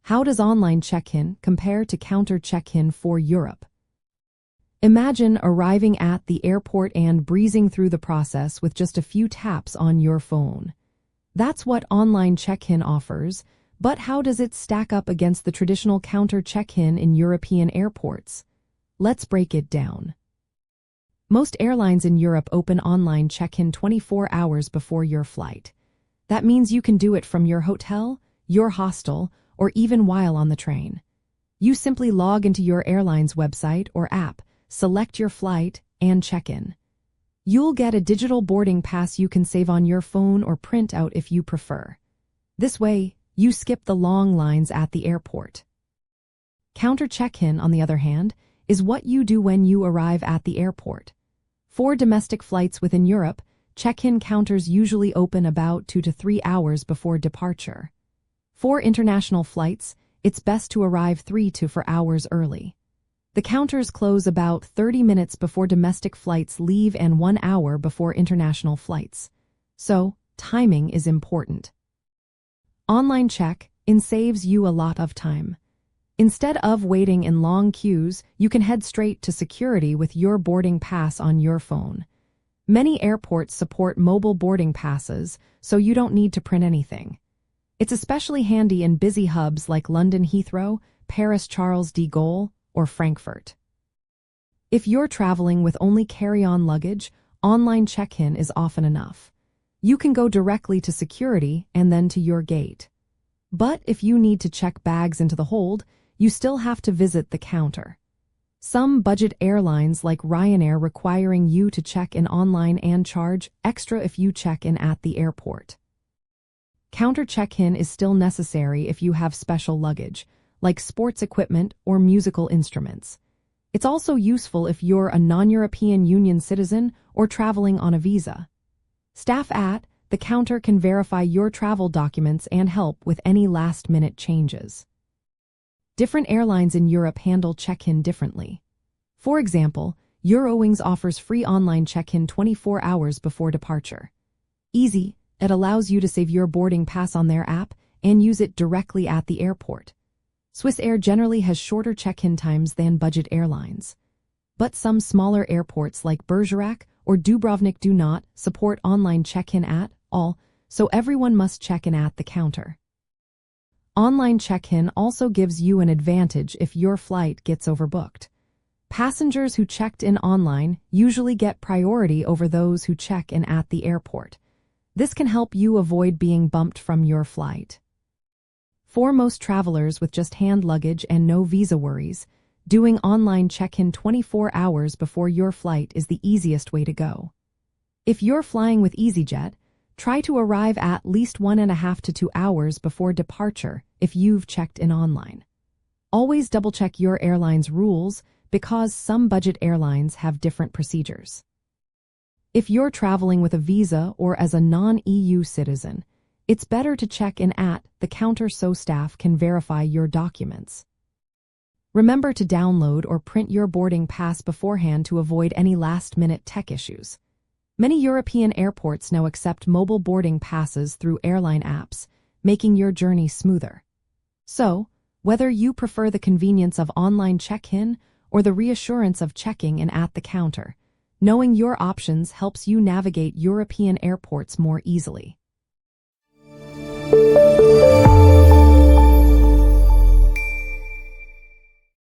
How does online check-in compare to counter check-in for Europe? Imagine arriving at the airport and breezing through the process with just a few taps on your phone. That's what online check-in offers, but how does it stack up against the traditional counter check-in in European airports? Let's break it down. Most airlines in Europe open online check-in 24 hours before your flight. That means you can do it from your hotel, your hostel, or even while on the train. You simply log into your airline's website or app, select your flight, and check in. You'll get a digital boarding pass you can save on your phone or print out if you prefer. This way, you skip the long lines at the airport. Counter check-in, on the other hand, is what you do when you arrive at the airport. For domestic flights within Europe, check-in counters usually open about 2 to 3 hours before departure. For international flights, it's best to arrive 3 to 4 hours early. The counters close about 30 minutes before domestic flights leave and 1 hour before international flights. So, timing is important. Online check-in saves you a lot of time. Instead of waiting in long queues, you can head straight to security with your boarding pass on your phone. Many airports support mobile boarding passes, so you don't need to print anything. It's especially handy in busy hubs like London Heathrow, Paris Charles de Gaulle, or Frankfurt. If you're traveling with only carry-on luggage, online check-in is often enough. You can go directly to security and then to your gate. But if you need to check bags into the hold, you still have to visit the counter. Some budget airlines like Ryanair requiring you to check in online and charge extra if you check in at the airport. Counter check-in is still necessary if you have special luggage, like sports equipment or musical instruments. It's also useful if you're a non-European Union citizen or traveling on a visa. Staff at the counter can verify your travel documents and help with any last-minute changes. Different airlines in Europe handle check-in differently. For example, Eurowings offers free online check-in 24 hours before departure. Easy, it allows you to save your boarding pass on their app and use it directly at the airport. Swissair generally has shorter check-in times than budget airlines. But some smaller airports like Bergerac or Dubrovnik do not support online check-in at all, so everyone must check in at the counter. Online check-in also gives you an advantage if your flight gets overbooked. Passengers who checked in online usually get priority over those who check in at the airport. This can help you avoid being bumped from your flight. For most travelers with just hand luggage and no visa worries, doing online check-in 24 hours before your flight is the easiest way to go. If you're flying with EasyJet, try to arrive at least 1.5 to 2 hours before departure if you've checked in online. Always double-check your airline's rules because some budget airlines have different procedures. If you're traveling with a visa or as a non-EU citizen, it's better to check in at the counter so staff can verify your documents. Remember to download or print your boarding pass beforehand to avoid any last-minute tech issues. Many European airports now accept mobile boarding passes through airline apps, making your journey smoother. So, whether you prefer the convenience of online check-in or the reassurance of checking in at the counter, knowing your options helps you navigate European airports more easily.